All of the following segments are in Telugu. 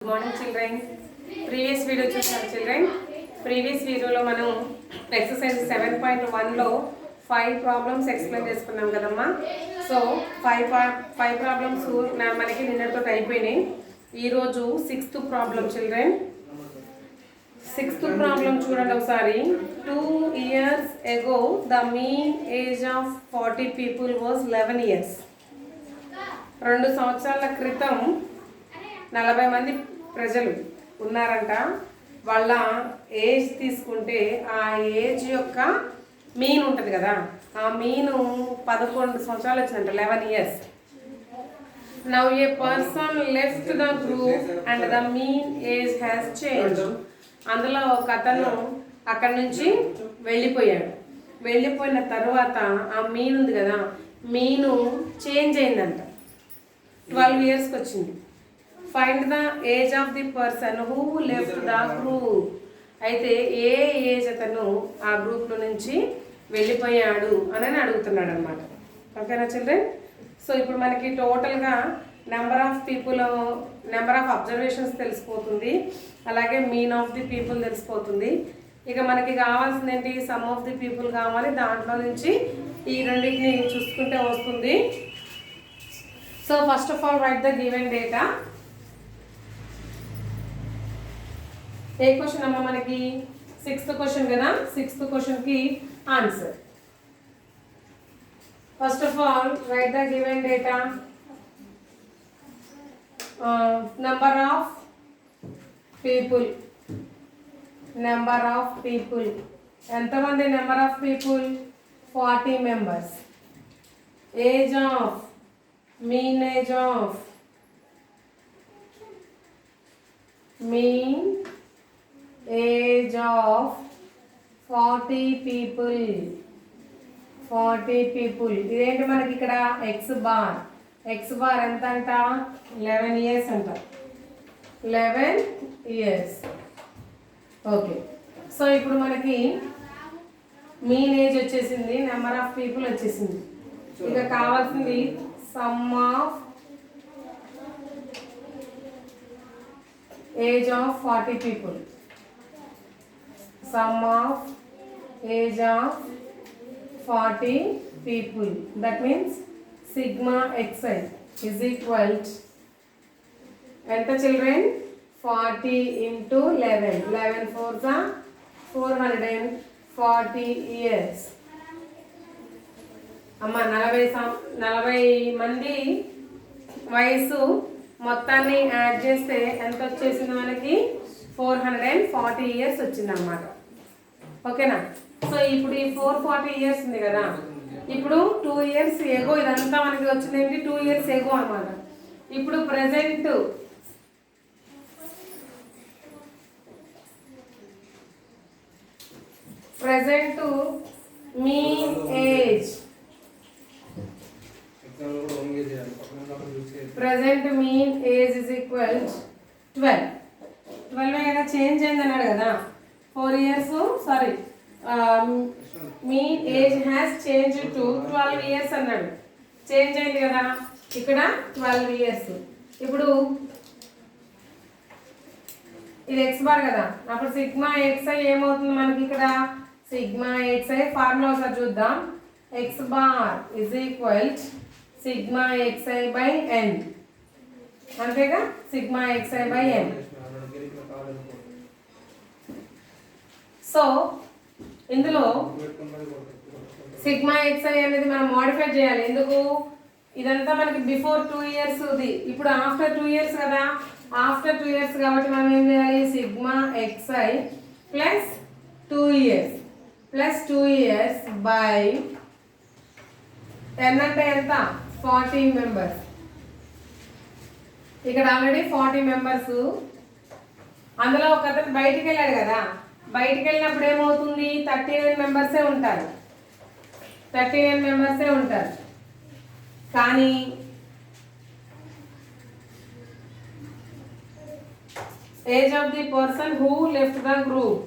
Good morning children. Previous video చూసారు children. Previous video లో మనం exercise 7.1 లో 5 problems explain చేసుకున్నాం కదమ్మా. సో 5 problems మనకి నిన్నతో అయిపోయినాయి. ఈ రోజు 6th problem children. 6th problem చూడండి ఒకసారి. 2 years ago the mean age of 40 people was 11 years. 2 సంవత్సరాల క్రితం 40 మంది ప్రజలు ఉన్నారంట. వాళ్ళ ఏజ్ తీసుకుంటే ఆ ఏజ్ యొక్క మీన్ ఉంటుంది కదా, ఆ మీను 11 సంవత్సరాలు వచ్చిందంట, 11 years. Now A person left the group and the mean age has change. అందులో ఒక అతను అక్కడి నుంచి వెళ్ళిపోయిన తర్వాత ఆ మీన్ ఉంది కదా, మీను చేంజ్ అయిందంట, 12 yearsకి వచ్చింది. Find the age of the person who left the group. అయితే ఏ ఏజ్ అతను ఆ గ్రూప్లో నుంచి వెళ్ళిపోయాడు అని అడుగుతున్నాడు అనమాట. ఓకేనా చిల్డ్రన్? సో ఇప్పుడు మనకి టోటల్గా number of people, number of observations తెలిసిపోతుంది, అలాగే మీన్ ఆఫ్ ది పీపుల్ తెలిసిపోతుంది. ఇక మనకి కావాల్సింది ఏంటి? సమ్ ఆఫ్ ది పీపుల్ కావాలి. దాంట్లో నుంచి ఈ రెండింటిని చూసుకుంటే వస్తుంది. So first of all write the given data. ఏ క్వశ్చన్ అమ్మా మనకి? 6th క్వశ్చన్ కదా. 6th క్వశ్చన్కి answer. First of all write the given data. Number of people. ఎంతమంది number of people? 40 members. Age of, mean age of, mean age of 40 people. ఇదేంటి మనకి ఇక్కడ? ఎక్స్ బార్ ఎంత అంట? 11 years అంట. 11 years. ఓకే. సో ఇప్పుడు మనకి మీన్ ఏజ్ వచ్చేసింది, నెంబర్ ఆఫ్ పీపుల్ వచ్చేసింది. ఇక కావాల్సింది some of age of 40 people. Sum of age of 40 people. That means sigma xi is equal to enta children? 40 into 11. 11 4s are 440 years. అమ్మా 40 మంది వయసు మొత్తాన్ని యాడ్ చేస్తే ఎంత వచ్చేసింది మనకి? 440 years వచ్చింది అన్నమాట. ఓకేనా? సో ఇప్పుడు ఈ 440 years ఉంది కదా, ఇప్పుడు 2 years ఎగో ఇదంతా మనకి వచ్చింది ఏంటి? 2 years ఎగో అన్నమాట. ఇప్పుడు present mean age, is equal 12 కదా. చేంజ్ అయింది అన్నాడు కదా, 4 years, sorry, mean age has change to 12 years అన్నాడు. చేంజ్ అయింది కదా, ఇక్కడ 12 years. ఇప్పుడు ఇది ఎక్స్ బార్ కదా, అప్పుడు సిగ్మా ఎక్స్ఐ ఏమవుతుంది మనకి? ఇక్కడ సిగ్మా ఎక్స్ఐ ఫార్ములా ఒకసారి చూద్దాం. X bar is equal sigma x i by n. అంతేగా, sigma x i by n. So ఇందులో సిగ్మా ఎక్స్ఐ అనేది మనం మోడిఫై చేయాలి. ఎందుకు? ఇదంతా మనకి బిఫోర్ 2 years ఉంది, ఇప్పుడు ఆఫ్టర్ 2 years కదా. ఆఫ్టర్ 2 years కాబట్టి మనం ఏం చేయాలి? Sigma x i plus 2 years by n అంటే ఎంత? 40 members. ఇక్కడ ఆల్రెడీ 40 members. అందులో ఒక అతను బయటికి వెళ్ళాడు కదా, బయటికి వెళ్ళినప్పుడు ఏమవుతుంది? 39 members ఉంటారు. కానీ age of the person who left the group,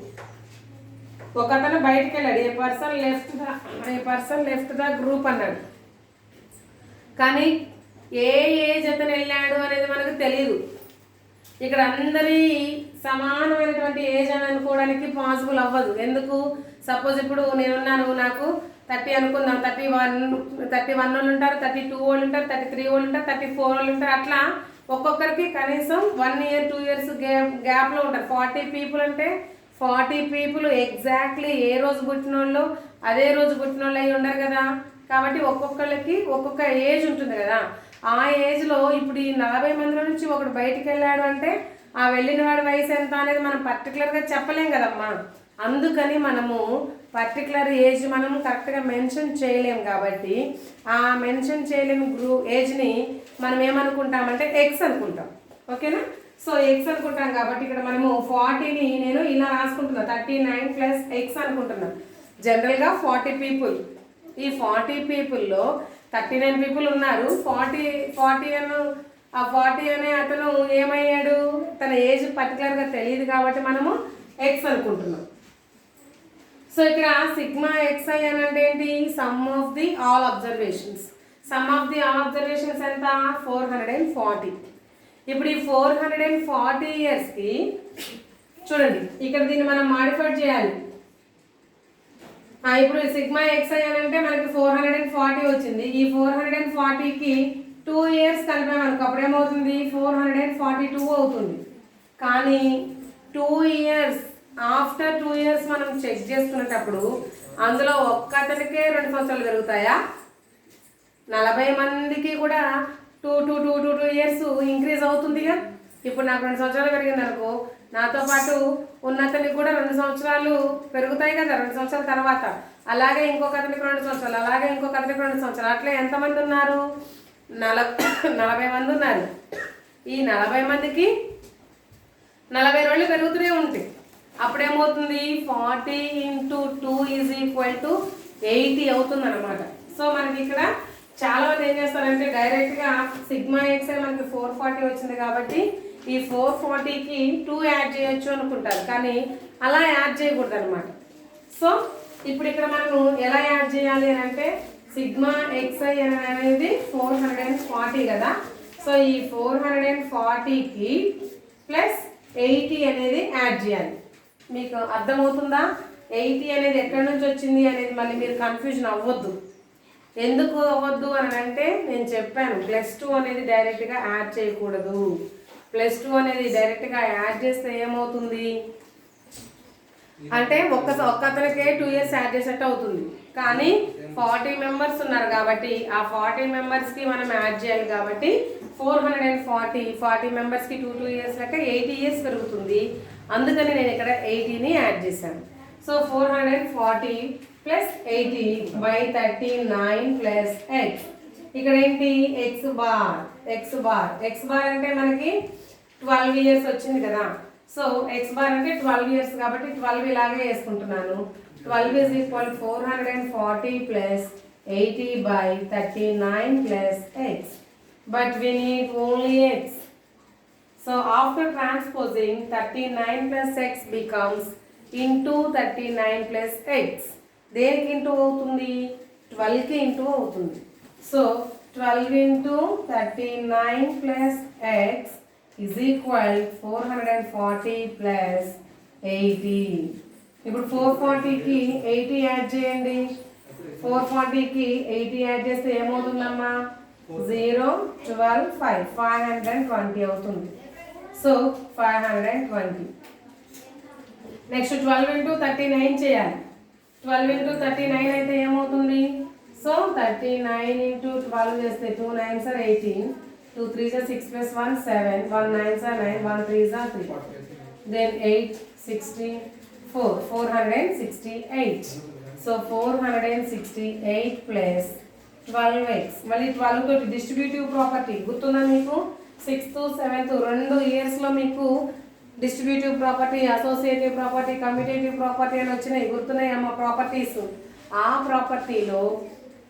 ఒక అతను బయటికి వెళ్ళాడు, ఏ పర్సన్ లెఫ్ట్ ద గ్రూప్ అన్నాడు. కానీ ఏ ఏజ్ అతను వెళ్ళాడు అనేది మనకు తెలియదు. ఇక్కడ అందరి సమానమైనటువంటి ఏజ్ అని అనుకోవడానికి పాసిబుల్ అవ్వదు. ఎందుకు? సపోజ్ ఇప్పుడు నేనున్నాను, నాకు 30 అనుకుందాం, 31 వాళ్ళు ఉంటారు, 32 వాళ్ళు ఉంటారు, 33 వాళ్ళు ఉంటారు, 34 వాళ్ళు ఉంటారు. అట్లా ఒక్కొక్కరికి కనీసం 1 year 2 years గ్యాప్లో ఉంటారు. 40 people అంటే 40 people ఎగ్జాక్ట్లీ ఏ రోజు పుట్టిన వాళ్ళు అదే రోజు పుట్టిన వాళ్ళు అయి ఉండరు కదా. కాబట్టి ఒక్కొక్కరికి ఒక్కొక్క ఏజ్ ఉంటుంది కదా. ఆ ఏజ్లో ఇప్పుడు ఈ 40 మందిలో నుంచి ఒకడు బయటికి వెళ్ళాడు అంటే ఆ వెళ్ళిన వాడి వయసు ఎంత అనేది మనం పర్టికులర్గా చెప్పలేం కదమ్మా. అందుకని మనము పర్టికులర్ ఏజ్ మనం కరెక్ట్గా మెన్షన్ చేయలేం. కాబట్టి ఆ మెన్షన్ చేయలేని ఏజ్ని మనం ఏమనుకుంటామంటే ఎక్స్ అనుకుంటాం. ఓకేనా? సో ఎక్స్ అనుకుంటాం కాబట్టి ఇక్కడ మనము 40ని నేను ఇలా రాసుకుంటున్నా, 39 ప్లస్ ఎక్స్ అనుకుంటున్నా. జనరల్గా 40 people, ఈ 40 peopleలో 39 people ఉన్నారు. 40 అనే అతను ఏమయ్యాడు, తన ఏజ్ పర్టికులర్గా తెలియదు కాబట్టి మనము ఎక్స్ అనుకుంటున్నాం. సో ఇక్కడ సిగ్మా ఎక్స్ఐ అని అంటే ఏంటి? Some of the all observations. Some of the all observations ఎంత? 440. ఇప్పుడు ఈ 440 ఇయర్స్కి చూడండి, ఇక్కడ దీన్ని మనం మాడిఫై చేయాలి. ఇప్పుడు సిగ్మా ఎక్స్ఐ అని అంటే మనకి 440 వచ్చింది. ఈ 440కి 2 years కలిపామనుకో, అప్పుడు ఏమవుతుంది? 442 అవుతుంది. కానీ 2 years ఆఫ్టర్ 2 years మనం చెక్ చేసుకునేటప్పుడు అందులో ఒక్కతనికే 2 సంవత్సరాలు పెరుగుతాయా? 40 మందికి కూడా 2 years ఇంక్రీజ్ అవుతుందిగా. ఇప్పుడు నాకు 2 సంవత్సరాలు పెరిగింది అనుకో, నాతో పాటు ఉన్నతనికి కూడా 2 సంవత్సరాలు పెరుగుతాయి కదా 2 సంవత్సరాల తర్వాత. అలాగే ఇంకొక అతనికి 2 సంవత్సరాలు, అలాగే ఇంకొక అతనికి 2 సంవత్సరాలు. అట్లా ఎంతమంది ఉన్నారు? 40 మంది ఉన్నారు. ఈ 40 మందికి 40 రోజులు పెరుగుతూనే ఉంటాయి. అప్పుడేమవుతుంది? 40 × 2 = 80 అవుతుంది అనమాట. సో మనకి ఇక్కడ చాలా మంది ఏం చేస్తారంటే డైరెక్ట్గా సిగ్మా ఎక్స్ మనకి 440 వచ్చింది కాబట్టి ఈ 440కి 2 యాడ్ చేయొచ్చు అనుకుంటారు. కానీ అలా యాడ్ చేయకూడదు అనమాట. సో ఇప్పుడు ఇక్కడ మనము ఎలా యాడ్ చేయాలి అని అంటే సిగ్మా ఎక్స్ఐ అనేది 440 కదా. సో ఈ 440కి ప్లస్ 80 అనేది యాడ్ చేయాలి. మీకు అర్థమవుతుందా? 80 అనేది ఎక్కడి నుంచి వచ్చింది అనేది మళ్ళీ మీరు కన్ఫ్యూజన్ అవ్వద్దు. ఎందుకు అవ్వద్దు అని అంటే నేను చెప్పాను, +2 అనేది డైరెక్ట్గా యాడ్ చేయకూడదు. +2 అనేది డైరెక్ట్గా యాడ్ చేస్తే ఏమవుతుంది అంటే ఒక్క అతనికే 2 years యాడ్ చేసేట్టు అవుతుంది. కానీ 40 members ఉన్నారు కాబట్టి ఆ 40 membersకి మనం యాడ్ చేయాలి. కాబట్టి 440 membersకి 2 years లెక్క 80 years పెరుగుతుంది. అందుకని నేను ఇక్కడ 80ని యాడ్ చేశాను. So 440 + 80 / 39 + x. ఇక్కడ ఏంటి? x బార్ అంటే మనకి 12 years వచ్చింది కదా. సో x బార్ అంటే 12 years కాబట్టి 12 ఇలాగే వేసుకుంటున్నాను. 12 = 440 + 80 / 39 + x. But we need only x. So after transposing 39 + x becomes into 39 + x. దేనికి ఇంటూ అవుతుంది? 12కి ఇంటూ అవుతుంది. So 12 × 39 + x = 440 + 80. ఇప్పుడు 440కి 80 యాడ్ చేయండి. 440కి 80 యాడ్ చేస్తే ఏమవుతుందమ్మా? 0 12 5 520 అవుతుంది. సో 520. నెక్స్ట్ 12 × 39 చేయాలి. 12 × 39 అయితే ఏమవుతుంది? సో 39 × 12 చేస్తే 2 9s are 18, 2 3s are 6 + 1 7, 1 9s are 9, 1 3s are 3, then 8 16 4 468. So 468 + 12x. మళ్ళీ 12 తోటి డిస్ట్రిబ్యూటివ్ ప్రాపర్టీ గుర్తుందా మీకు? 6th 7th 2 yearsలో మీకు distributive property, associative property, commutative property అని వచ్చినాయి. గుర్తున్నాయి అమ్మ ప్రాపర్టీస్. ఆ ప్రాపర్టీలో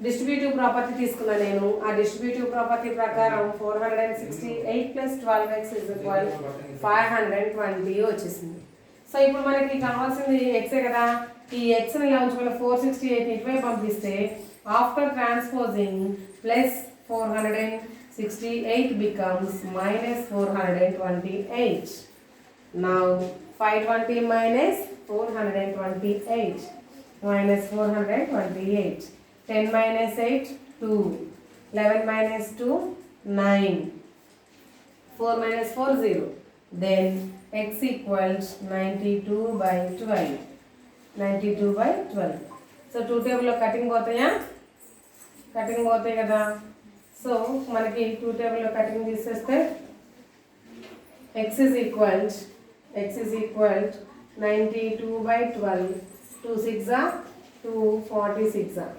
డిస్ట్రిబ్యూటివ్ ప్రాపర్టీ తీసుకున్నా నేను. ఆ డిస్ట్రిబ్యూటివ్ ప్రాపర్టీ ప్రకారం 468 + 12x = 520 వచ్చేసింది. సో ఇప్పుడు మనకి కావాల్సింది ఎక్సే కదా. ఈ ఎక్స్ని ఇలా ఉంచుకుని 468 ఇటువైపు పంపిస్తే after transposing +468 68 becomes minus 428. Now 520 minus 428 minus 428. 10 minus 8, 2. 11 minus 2, 9. 4 minus 4, 0. Then x equals 92 by 12. 92 by 12. So 2 table of cutting botaya. Cutting botaya kada. So manaki 2 table of cutting this is the x is equal 92 by 12. 2 6 are 246 are.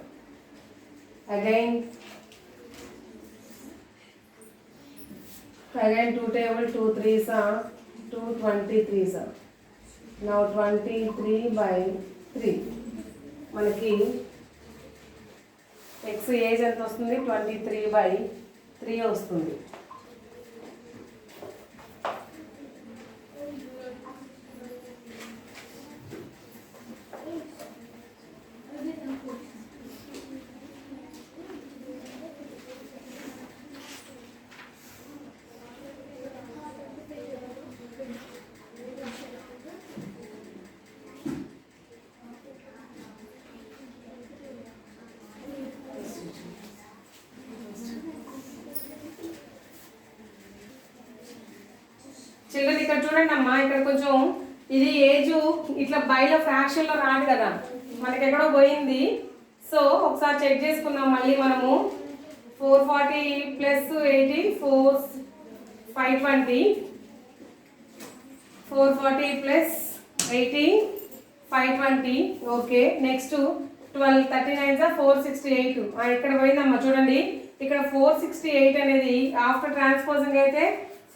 Again 2 table 2 3s are 223s are. Now 23 by 3. మనకి x ఏజ్ ఎంత వస్తుంది 23 by 3 వస్తుంది. చిల్డ్రన్ ఇక్కడ చూడండి అమ్మా, ఇక్కడ కొంచెం ఇది ఏజ్ ఇట్లా బైలో ఫ్రాక్షన్ లో రాదు కదా, మనకి ఎక్కడో పోయింది. సో ఒకసారి చెక్ చేసుకుందాం మళ్ళీ మనము. 440 ప్లస్ 80 520. 440 ప్లస్ 80 520. Okay, next 12 39 468. ఇక్కడ పోయిందమ్మా చూడండి, ఇక్కడ 468 అనేది ఆఫ్టర్ ట్రాన్స్పోజింగ్ అయితే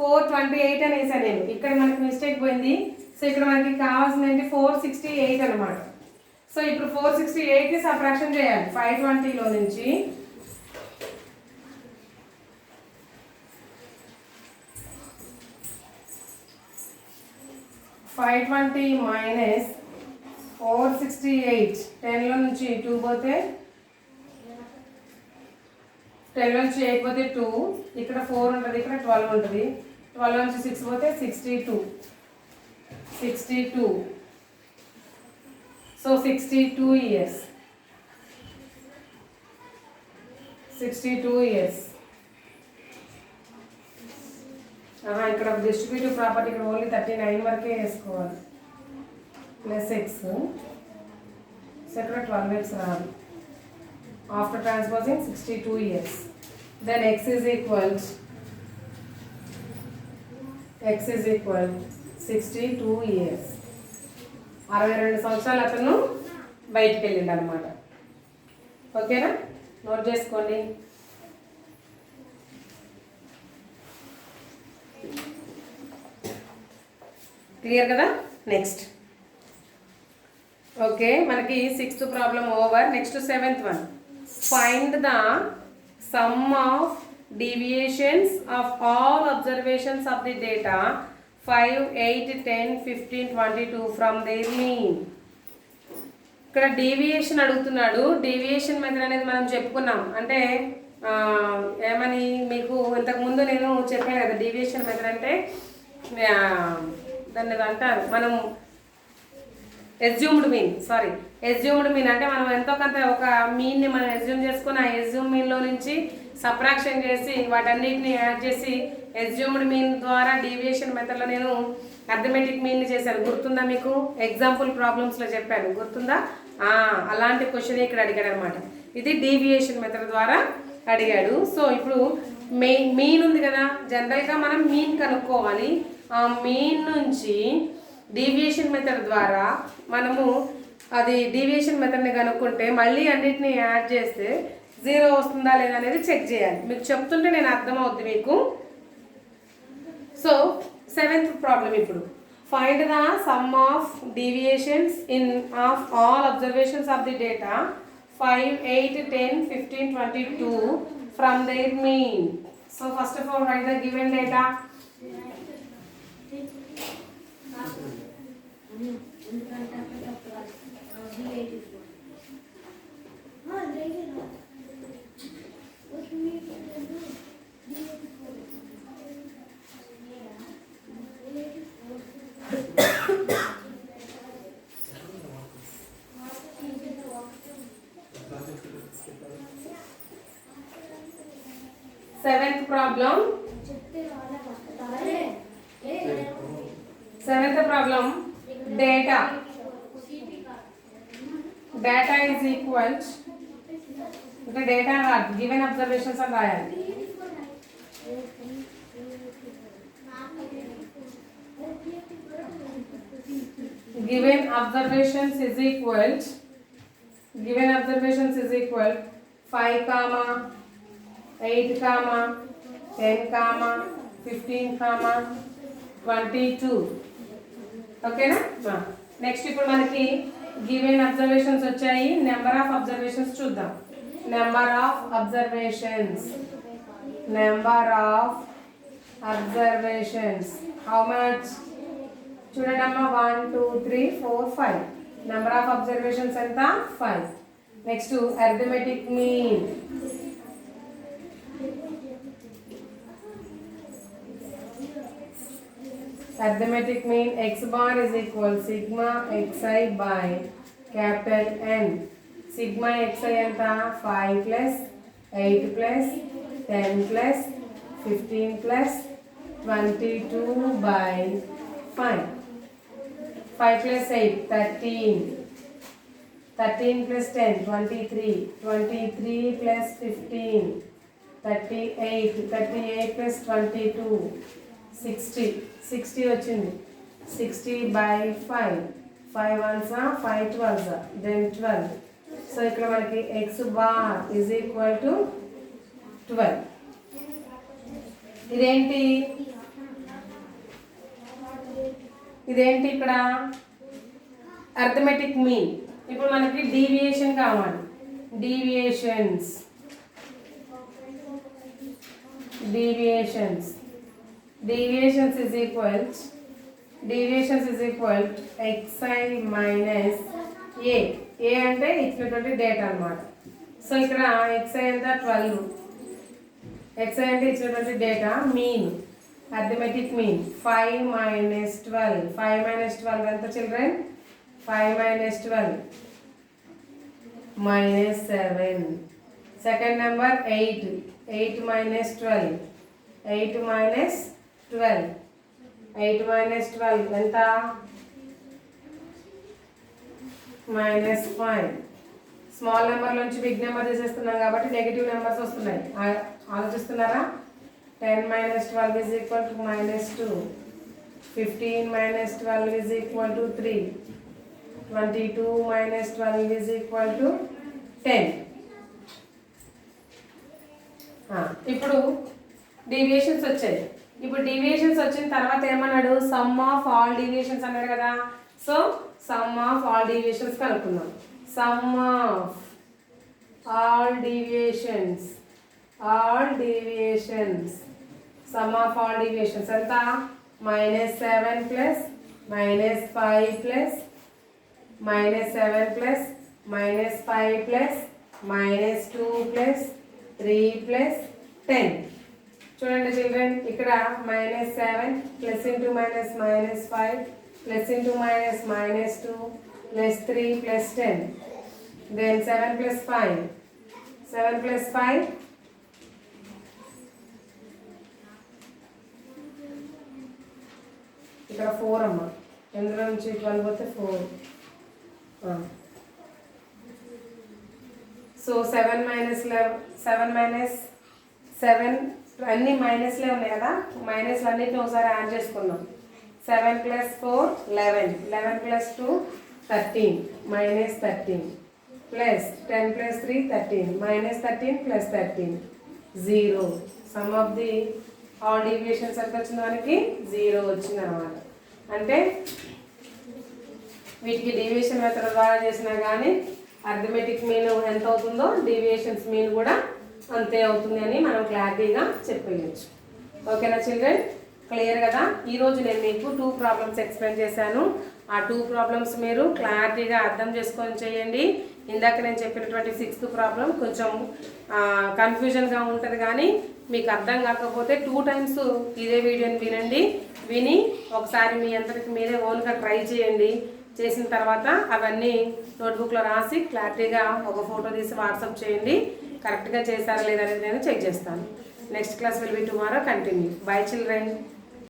428 అని వేసాను నేను. ఇక్కడ మనకి మిస్టేక్ పోయింది. సో ఇక్కడ మనకి కావాల్సింది 468 అనమాట. సో ఇప్పుడు 468ని సబ్ట్రాక్షన్ చేయాలి 520లో నుంచి. -520 మైనస్ 468. 10లో నుంచి 2 పోతే 10లో నుంచి 8 పోతే 2. ఇక్కడ 4 ఉంటుంది, ఇక్కడ 12 ఉంటుంది. 12 నుంచి 6 పోతే 62. So 62 years. 62 years. ఇక్కడ డిస్ట్రిబ్యూటివ్ ప్రాపర్టీ ఇక్కడ ఓన్లీ 39 వరకే వేసుకోవాలి. Plus X. సో ఇక్కడ 12x రాదు. After transposing 62 years. Then x is equal 62 years. 62 సంవత్సరాలు అతను బయటికి వెళ్ళిండు అనమాట. ఓకేనా, నోట్ చేసుకోండి. క్లియర్ కదా. నెక్స్ట్ ఓకే, మనకి 6th problem over. Next 7th one. Find the sum of deviations of all observations of the data 5, 8, 10, 15, 22 from their mean. ఇక్కడ డీవియేషన్ అడుగుతున్నాడు. డీవియేషన్ మెథడ్ అనేది మనం చెప్పుకున్నాం. అంటే ఏమని మీకు ఇంతకుముందు నేను చెప్పాను కదా, డీవియేషన్ మెథడ్ అంటే దాన్ని అంటారు మనం ఎస్యూమ్డ్ మీన్ అంటే మనం ఎంతో కొంత ఒక మీన్ని మనం ఎస్యూమ్ చేసుకుని ఆ ఎస్యూమ్ మీన్లో నుంచి సబ్ట్రాక్షన్ చేసి వాటన్నిటిని యాడ్ చేసి ఎస్యూమ్డ్ మీన్ ద్వారా డీవియేషన్ మెథడ్లో నేను అర్థమెటిక్ మీన్ని చేశాను. గుర్తుందా మీకు? ఎగ్జాంపుల్ ప్రాబ్లమ్స్లో చెప్పాను, గుర్తుందా? అలాంటి క్వశ్చన్ ఇక్కడ అడిగాడు అనమాట. ఇది డీవియేషన్ మెథడ్ ద్వారా అడిగాడు. సో ఇప్పుడు మీన్ ఉంది కదా, జనరల్గా మనం మీన్ కనుక్కోవాలి. ఆ మీన్ నుంచి డీవియేషన్ మెథడ్ ద్వారా మనము అది డీవియేషన్ మెథడ్ని కనుక్కుంటే మళ్ళీ అన్నిటిని యాడ్ చేస్తే 0 వస్తుందా లేదా అనేది చెక్ చేయాలి. మీకు చెప్తుంటే నేను అర్థమవుద్ది మీకు. సో 7th ప్రాబ్లం ఇప్పుడు. Find the sum of deviations of all observations of the data 5, 8, 10, 15, 22 from there mean. So first of all write the given data. Seventh problem. Seventh problem. Data. Data is equal. Okay, data are given observations and రాయాలి. Given observations is equal 5 comma 8 comma 10 comma 15 comma 22. ఓకేనా? నెక్స్ట్ ఇప్పుడు మనకి గివెన్ అబ్జర్వేషన్స్ వచ్చాయి. నెంబర్ ఆఫ్ అబ్జర్వేషన్స్ చూద్దాం. Number of observations how much చూడండి అమ్మా 1 2 3 4 5. నెంబర్ ఆఫ్ అబ్జర్వేషన్స్ ఎంత 5. Next arithmetic mean. Arithmetic mean x bar is equal sigma xi by capital N. Sigma xi anta 5 plus 8 plus 10 plus 15 plus 22 by 5. 5 plus 8 13. 13 plus 10 23. 23 plus 15 38. 38 plus 22 60 వచ్చింది. 60 by 5. 5 ones 5 12 then 12. సో ఇక్కడ మనకి x bar is equal to 12. ఇదేంటి ఇక్కడ అర్థమెటిక్ మీన్. ఇప్పుడు మనకి డీవియేషన్ కావాలి. Deviations is equal xi minus a. a అంటే ఇచ్చినటువంటి డేటా అన్నమాట. సో ఇక్కడ xi ఎంత 12. xi అంటే ఇచ్చినటువంటి data. Mean arithmetic mean 5 minus 12. 5 minus 12 ఎంత children? 5 minus 12 minus 7. Second number 8. 8 minus 12. 8 minus 12. 8 minus 12 ఎంత? minus 5. స్మాల్ నెంబర్ నుంచి బిగ్ నెంబర్ తీసేస్తున్నాం కాబట్టి నెగిటివ్ నెంబర్స్ వస్తున్నాయి. ఆలోచిస్తున్నారా? 10 minus 12 is equal to minus 2. 15 minus 12 is equal to 3. 22 minus 12 is equal to 10. ఇప్పుడు డీవియేషన్స్ వచ్చాయి. ఇప్పుడు డీవియేషన్స్ వచ్చిన తర్వాత ఏమన్నాడు? సమ్ ఆఫ్ ఆల్ డీవియేషన్స్ అన్నాడు కదా. So sum of all deviations కనుక్కుందాం. Sum of all deviations sum of all deviations ఎంత? -7 plus -5 plus -7 plus -5 plus -2 plus 3 plus 10. చూడండి చిల్డ్రన్, ఇక్కడ -7 plus into minus -5 plus into minus -2 plus 3 plus 10. Then 7 plus 5 ఇక్కడ 4 అమ్మ. ఎందులో నుంచి 12 పోతే 4. సో 7 అన్ని మైనస్లే ఉన్నాయి కదా. మైనస్ అన్నిటిని ఒకసారి యాడ్ చేసుకుందాం. 7 plus 4 11. 11 plus 2 13 minus 13 plus 10 plus 3 13 minus 13 plus 13 0. Some of the all deviations ఎంత వచ్చింది మనకి? 0 వచ్చింది అన్నమాట. అంటే వీటికి డీవియేషన్ మెథడ్ ద్వారా చేసినా కానీ అర్థమెటిక్ మీన్ ఎంత అవుతుందో డీవియేషన్స్ మీన్ కూడా అంతే అవుతుంది అని మనం క్లారిటీగా చెప్పేయచ్చు. ఓకేనా చిల్డ్రన్? క్లియర్ కదా? ఈరోజు నేను మీకు 2 ప్రాబ్లమ్స్ ఎక్స్ప్లెయిన్ చేశాను. ఆ 2 ప్రాబ్లమ్స్ మీరు క్లారిటీగా అర్థం చేసుకొని చేయండి. ఇందాక నేను చెప్పినటువంటి 6th ప్రాబ్లం కొంచెం కన్ఫ్యూజన్గా ఉంటుంది, కానీ మీకు అర్థం కాకపోతే 2 టైమ్స్ ఇదే వీడియోని వినండి. విని ఒకసారి మీ అందరికి మీరే ఓన్గా ట్రై చేయండి. చేసిన తర్వాత అవన్నీ నోట్బుక్లో రాసి క్లారిటీగా ఒక ఫోటో తీసి వాట్సాప్ చేయండి. కరెక్ట్గా చేశారా లేదా అనేది నేను చెక్ చేస్తాను. Next class will be tomorrow. Continue. By children.